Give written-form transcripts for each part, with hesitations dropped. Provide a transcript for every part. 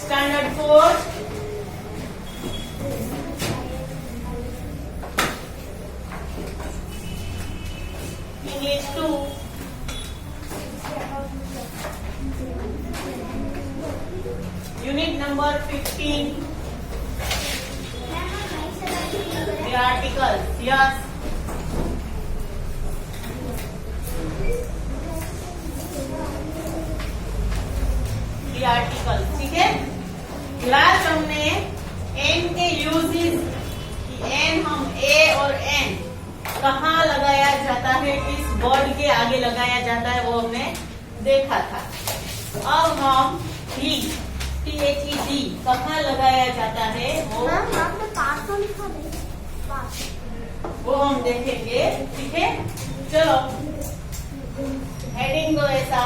Standard 4, English 2, unit number 15, the articles, yes. The articles, ठीक है। Class हमने N के यूजेस, एन हम ए और एन कहाँ लगाया जाता है, किस वर्ड के आगे लगाया जाता है, वो हमने देखा था। अब हम डी, THED कहाँ लगाया जाता है वो हम देखेंगे, ठीक है। चलो हेडिंग दो ऐसा,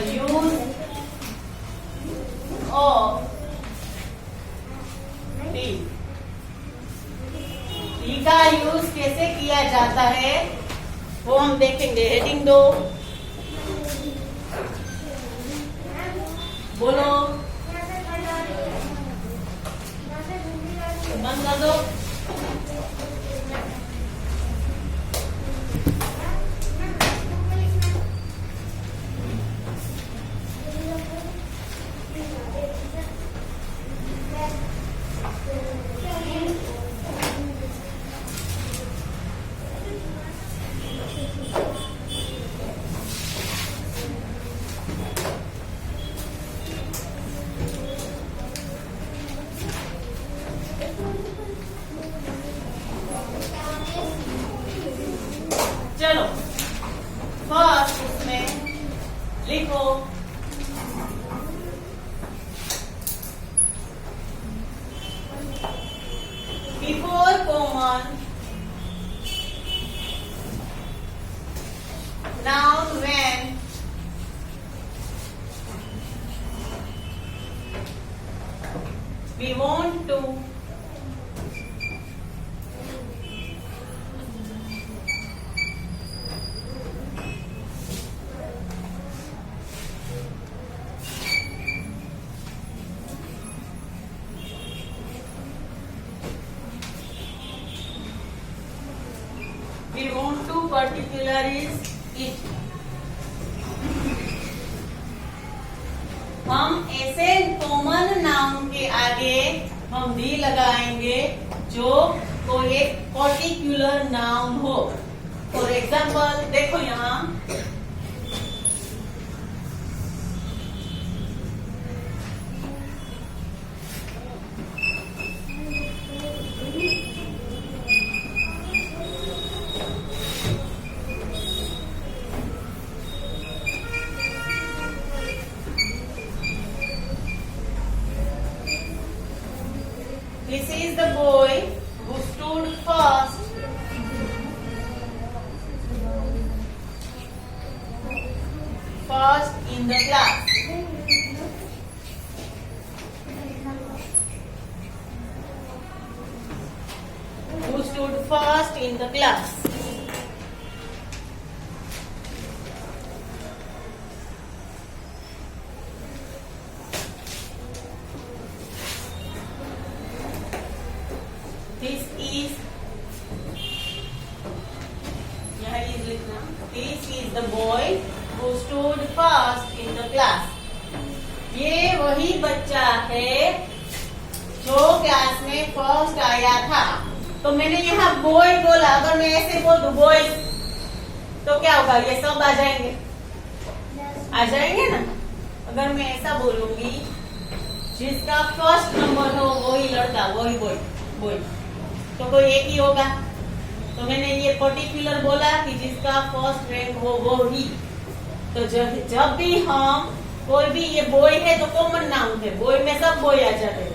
यूज ऑफ डी, डी का यूज कैसे किया जाता है वो हम देखेंगे। हेडिंग दो, बोलो, बंद कर दो। चलो फर्स्ट इसमें लिखो before common noun when we want to particularize it, हम ऐसे कॉमन नाउन के आगे हम डी लगाएंगे जो कोई एक पर्टिकुलर नाउन हो। फॉर एग्जाम्पल देखो यहाँ this is the boy who stood first in the class. Who stood first in the class? This is, यहाँ is लिखना, this is the boy who stood first in the class. ये वही बच्चा है जो class में फर्स्ट आया था। तो मैंने यहाँ बॉय बोला, अगर मैं ऐसे बोल दूं बॉयज तो क्या होगा, ये सब आ जाएंगे, आ जाएंगे ना। अगर मैं ऐसा बोलूंगी जिसका फर्स्ट नंबर हो वही लड़का, वही बॉय, बॉय, तो कोई एक ही होगा। तो मैंने ये पर्टिकुलर बोला कि जिसका फर्स्ट रैंक हो वो ही। तो जब भी हम कोई भी, ये बॉय है तो कॉमन नाउन है, बॉय में सब बॉय आ जाते हैं।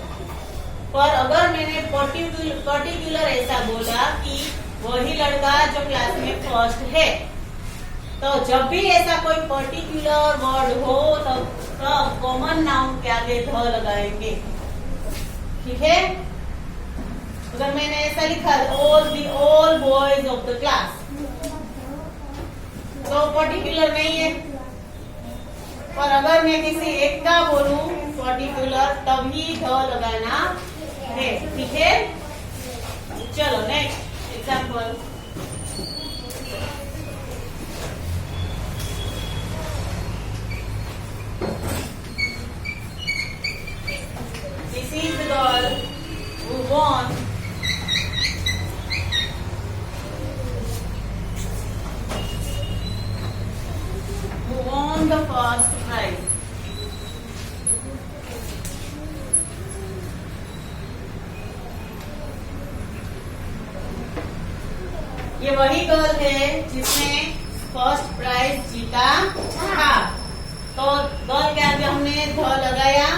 पर अगर मैंने पर्टिकुलर ऐसा बोला कि वही लड़का जो क्लास में फर्स्ट है, तो जब भी ऐसा कोई पर्टिकुलर वर्ड हो तो कॉमन नाउन के आगे ध लगाएंगे, ठीक है। अगर मैंने ऐसा लिखा all boys of the class, तो पर्टिकुलर नहीं है, पर अगर मैं किसी एक का बोलूं पर्टिकुलर तभी ध लगाना है, ठीक है। चलो next example. This is the girl who won the first prize. ये वही गर्ल है जिसने फर्स्ट प्राइज जीता था। तो गर्ल के आगे हमने ध लगाया,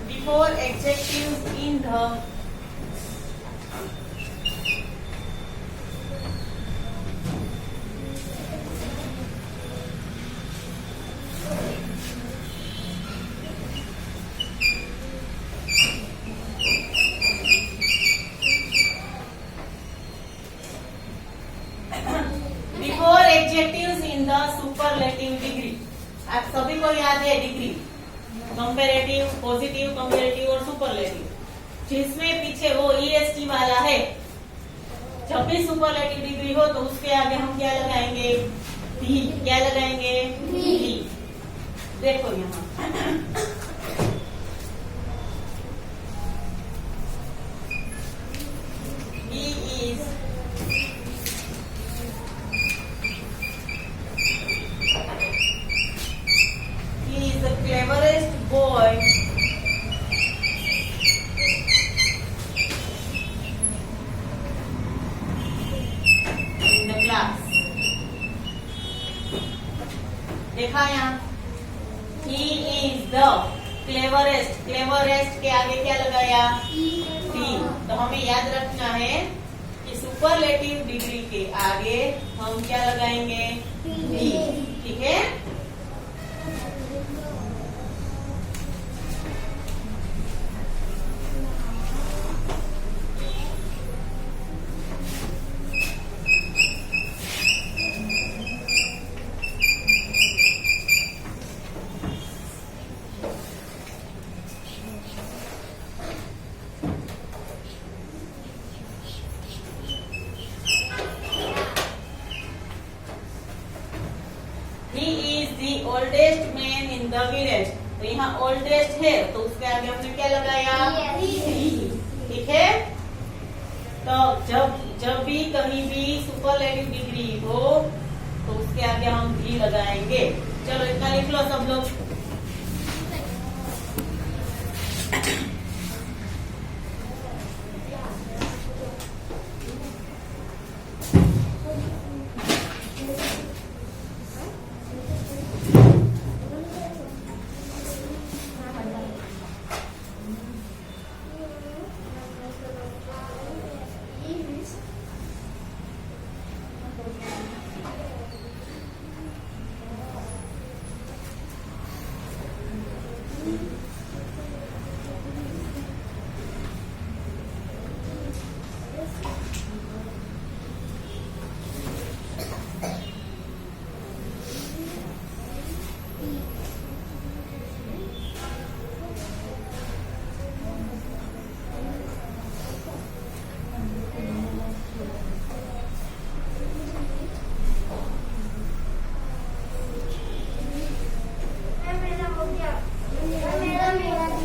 before adjectives in the adjectives in the superlative degree. आप सभी को याद है डिग्री, कंपेरेटिव, पॉजिटिव, कंपेरेटिव और सुपरलेटिव, जिसमें पीछे वो ईएसटी वाला है। जब भी सुपरलेटिव डिग्री हो तो उसके आगे हम क्या लगाएंगे? भी। क्या लगाएंगे? भी। देखो यहाँ he is the cleverest boy in the class। देखा यहाँ he is the cleverest, cleverest के आगे क्या लगाया? डी। तो हमें याद रखना है कि सुपरलेटिव डिग्री के आगे हम क्या लगाएंगे? डी। ठीक है। He is the oldest man in the village। तो यहाँ oldest है तो उसके आगे हमने क्या लगाया? ठीक है। तो जब भी कहीं भी सुपरलेटिव डिग्री हो तो उसके आगे हम भी लगाएंगे। चलो इतना लिख लो सब लोग।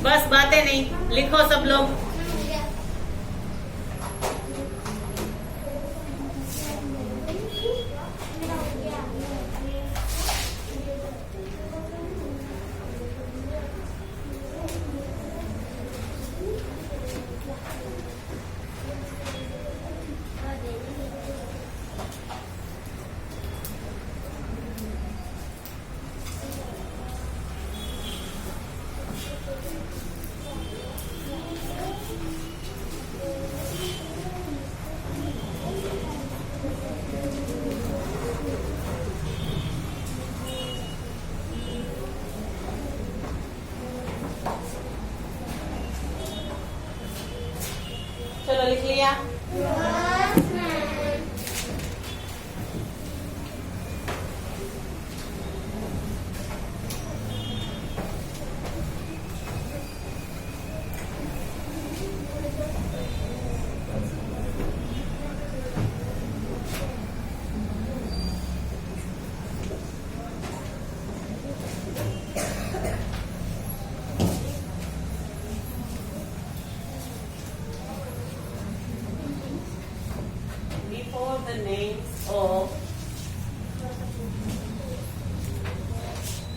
बस बातें नहीं, लिखो सब लोग। लिख लिया। Before the names of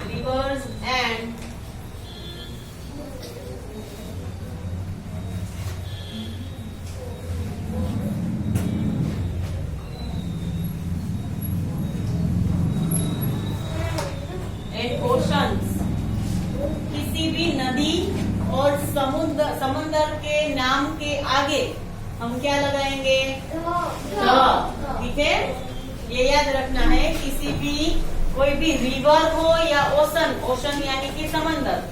rivers and oceans, किसी भी नदी और समुद्र के नाम के आगे हम क्या लगाएंगे? ठीक है, ये याद रखना है। किसी भी कोई भी रिवर हो या ओशन यानी कि समंदर,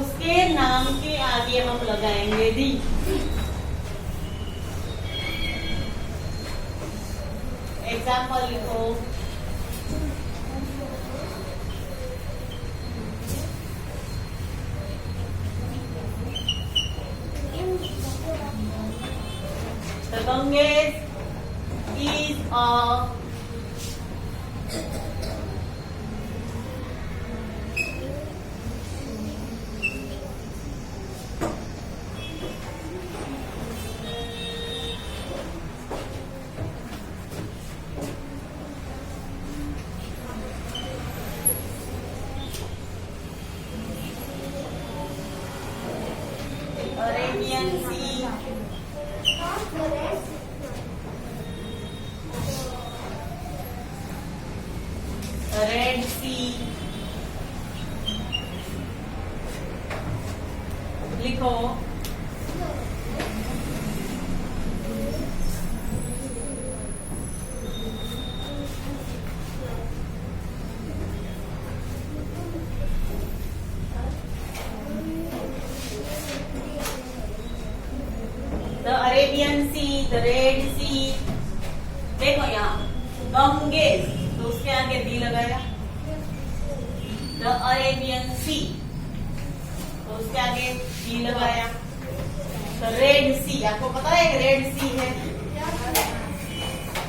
उसके नाम के आगे हम लगाएंगे दी। एग्जाम्पल लिखो। The Ganges is a Arabian Sea, Red Sea, लिखो। The Arabian Sea, the Red Sea, देखो यहाँ गंगेज, तो उसके आगे दी लगाया। The Arabian Sea, तो उसके आगे दी लगाया। The Red Sea, आपको पता है रेड सी है,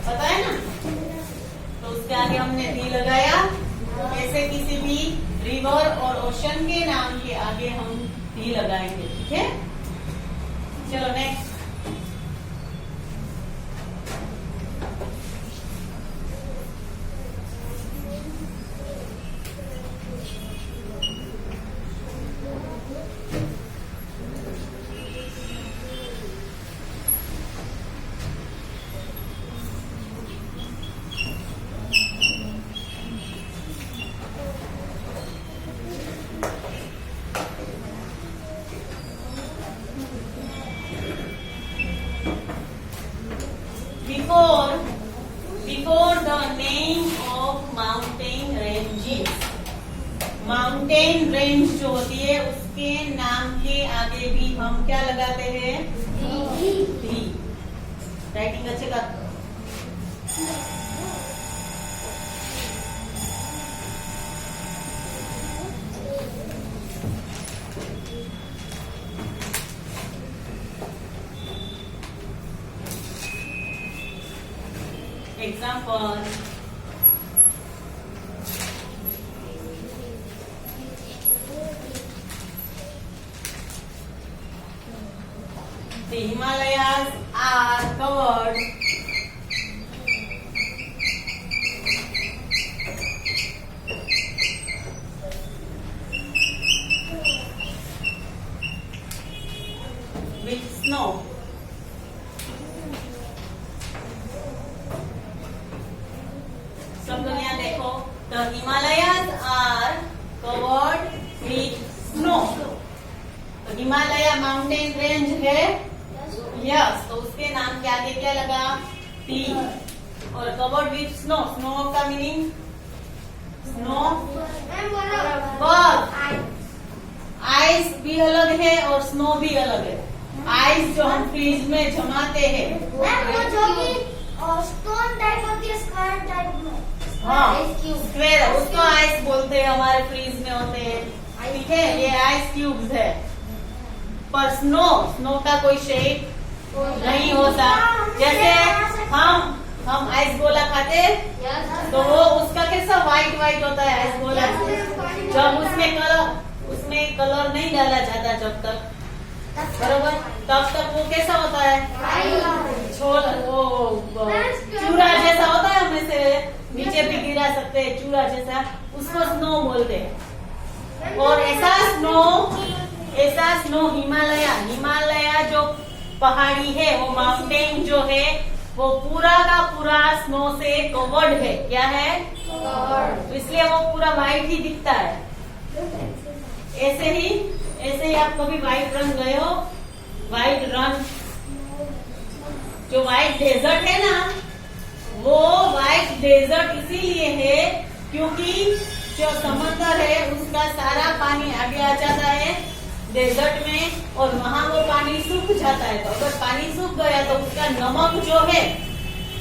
पता है ना? तो उसके आगे हमने दी लगाया। ऐसे किसी भी रिवर और ओशन के नाम के आगे हम दी लगाएंगे। ठीक है, चलो next. Before the name of mountain ranges, mountain range जो होती है उसके नाम के आगे भी हम क्या लगाते हैं? दी। राइटिंग अच्छे का। Example. The Himalayas are covered with snow. सब लोग यहाँ देखो, the Himalayas are covered with snow. तो हिमालय माउंटेन रेंज है, यस, तो उसके नाम के आगे क्या लगा? टी। और कवर्ड विथ स्नो, स्नो का मीनिंग स्नो बर्फ, आइस भी अलग है और स्नो भी अलग है। आइस जो हम फ्रीज में जमाते हैं। मैम वो जो कि स्टोन टाइप होती है, स्क्वायर टाइप में। हाँ, आइस क्यूब। स्क्वायर, उसको आइस बोलते हैं, हमारे फ्रीज में होते हैं। ठीक है, ये आइस क्यूब्स है। पर स्नो का कोई शेप नहीं होता। जैसे हम आइस गोला खाते हैं तो वो उसका कैसा व्हाइट व्हाइट होता है आइस गोला। जब उसमें कलर नहीं डाला जाता जब तक, बरोबर, तब तक वो कैसा होता है, वो चूरा जैसा होता है, हमें से नीचे भी गिरा सकते हैं, चूरा जैसा, उसको स्नो बोलते हैं। और ऐसा स्नो हिमालय जो पहाड़ी है, वो माउंटेन जो है, वो पूरा का पूरा स्नो से कवर्ड है। क्या है? तो इसलिए वो पूरा व्हाइट ही दिखता है। ऐसे ही आप कभी व्हाइट रन गए हो? व्हाइट रन, जो व्हाइट डेजर्ट है ना, वो व्हाइट डेजर्ट इसीलिए है क्योंकि जो समुद्र है उसका सारा पानी आगे आ जाता है डेजर्ट में, और वहाँ वो पानी सूख जाता है। तो अगर पानी सूख गया तो उसका नमक जो है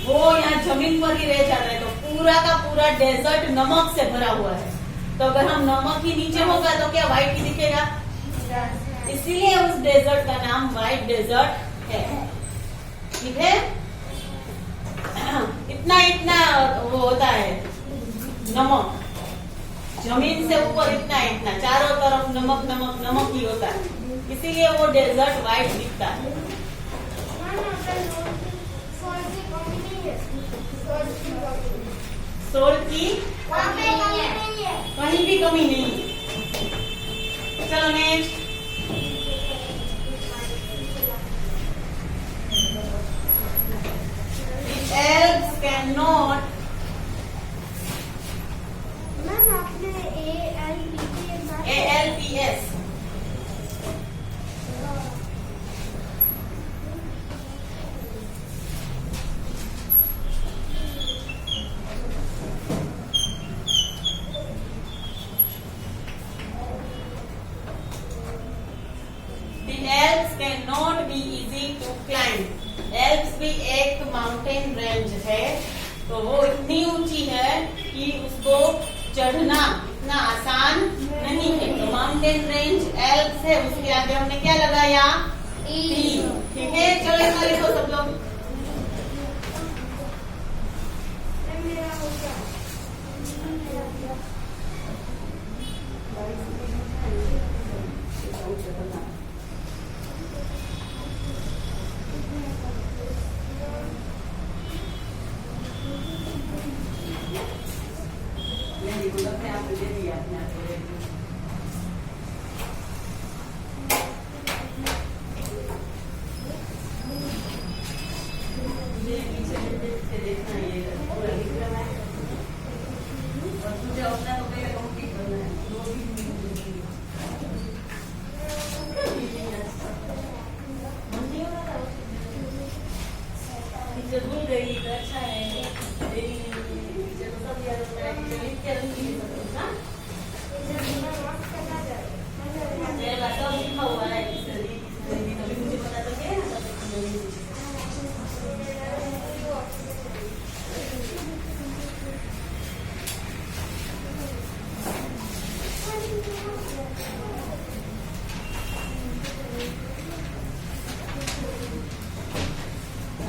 वो यहाँ जमीन पर ही रह जाता है। तो पूरा का पूरा डेजर्ट नमक से भरा हुआ है। तो अगर हम नमक ही नीचे होगा तो क्या व्हाइट ही दिखेगा? इसीलिए उस डेजर्ट का नाम व्हाइट डेजर्ट है। ठीक है, इतना वो होता है नमक, जमीन से ऊपर इतना चारों तरफ नमक ही होता है, इसीलिए वो डेजर्ट व्हाइट दिखता है। सोल्ट की कहीं भी कमी नहीं है। चलो नेक्स्ट, elves cannot, मैम आपने ALPS, the Alps cannot be easy to climb. Alps भी एक माउंटेन रेंज है, तो वो इतनी ऊंची है कि उसको चढ़ना इतना आसान नहीं है। तो माउंटेन रेंज एल्प्स है, उसके आगे हमने क्या लगाया? ई। ठीक है, चलो इसका लिखो सब लोग। भूल गई, अच्छा है, चलो सब याद होता है, चलिए क्या ना मेरा सब लिखा हुआ है, कभी मुझे पता तो क्या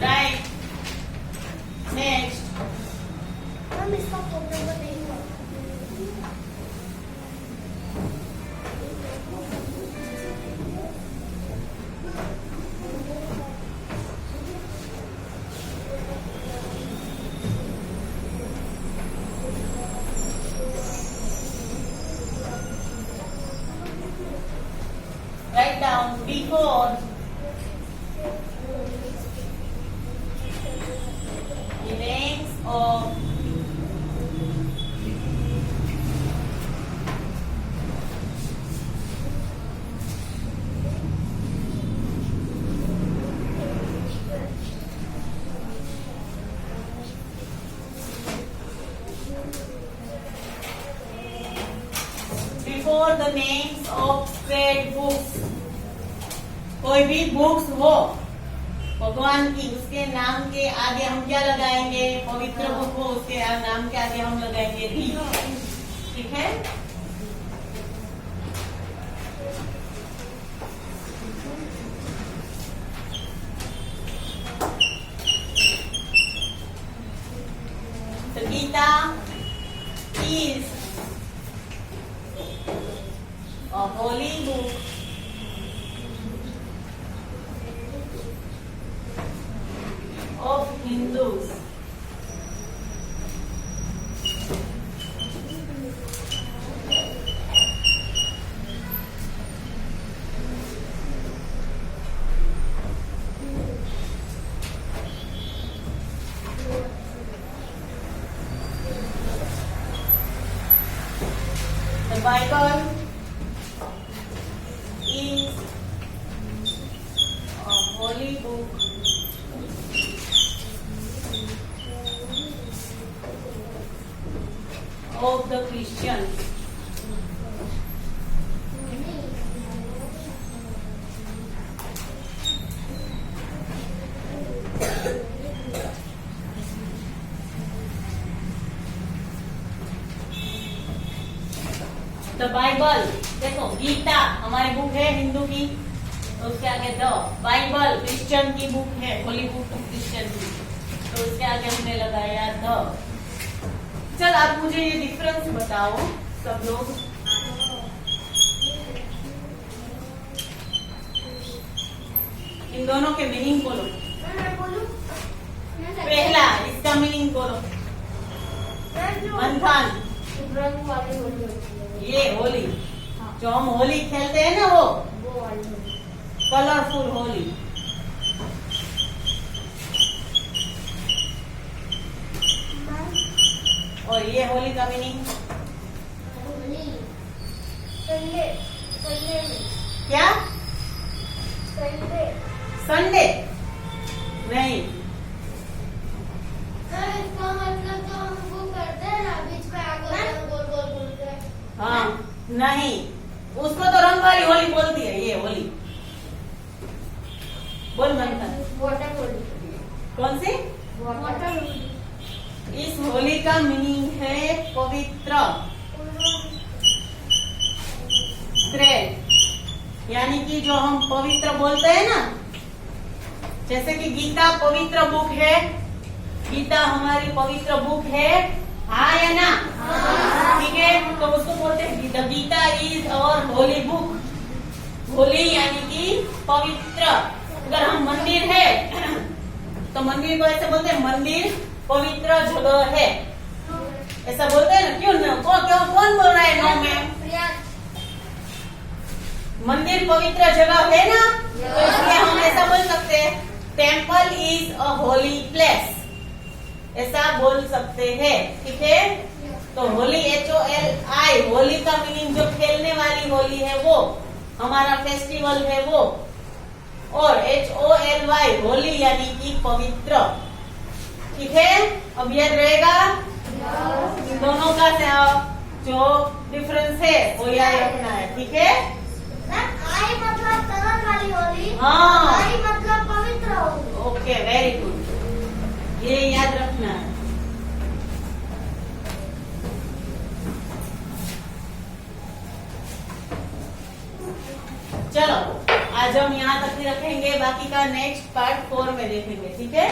राइट। नेक्स्ट, हम इसका फोटो को देखो। write down before the names of before the names of trade books. कोई भी बुक्स हो भगवान की, उसके नाम के आगे हम क्या लगाएंगे? पवित्र बुक हो उसके नाम के आगे हम लगाएंगे दी। ठीक है। तो Gita is a holy book of Hindus. The Bible is a holy book of the Christians. The Bible, देखो गीता हमारी बुक है हिंदू की, तो उसके आगे द बाइबल क्रिश्चियन की बुक है, होली बुक क्रिश्चियन की, तो उसके आगे हमने लगाया द। चल आप मुझे ये डिफरेंस बताओ सब लोग। इन दोनों के मीनिंग बोलो। मैं बोलूं? पहला इसका मीनिंग बोलो। मंथन, रंग वाली होली होती है। ये होली जो हम होली खेलते हैं ना, वो वाली होली। कलरफुल होली। और ये होली का मीनिंग होली संडे, संडे क्या? संडे। संडे नहीं, सर इसका मतलब तो हम वो करते हैं ना, बीच में आगे गोल गोल घूमते हैं। हाँ नहीं, उसको तो रंग वाली होली बोलती है। ये होली बोल मंथन, वाटर होली। कौन सी? वाटर होली। इस होली का मीनिंग है पवित्र, यानी कि जो हम पवित्र बोलते हैं ना, जैसे कि गीता पवित्र बुक है, गीता हमारी पवित्र बुक है, हाँ या ना? ठीक है, तो उसको बोलते हैं Gita. Gita is our holy book. Holy यानी कि पवित्र। अगर हम मंदिर है तो मंदिर को ऐसे बोलते हैं मंदिर पवित्र जगह है, ऐसा बोलते हैं ना। क्यों ना? कौन बोल रहा है नो मैम? मंदिर पवित्र जगह है ना, तो इसलिए हम ऐसा बोल सकते हैं temple is a holy place, ऐसा बोल सकते हैं। ठीक है, तो होली HOLI, होली का मीनिंग जो खेलने वाली होली है वो, हमारा फेस्टिवल है वो, और HOLY होली यानी कि पवित्र। ठीक है, अब याद रहेगा दोनों का जो डिफरेंस है वो याद रखना है। ठीक है, आई मतलब कलर वाली होली। हाँ। आई मतलब पवित्र होली। ओके, वेरी गुड, ये याद रखना है। चलो आज हम यहाँ तक ही रखेंगे, बाकी का नेक्स्ट पार्ट 4 में देखेंगे। ठीक है।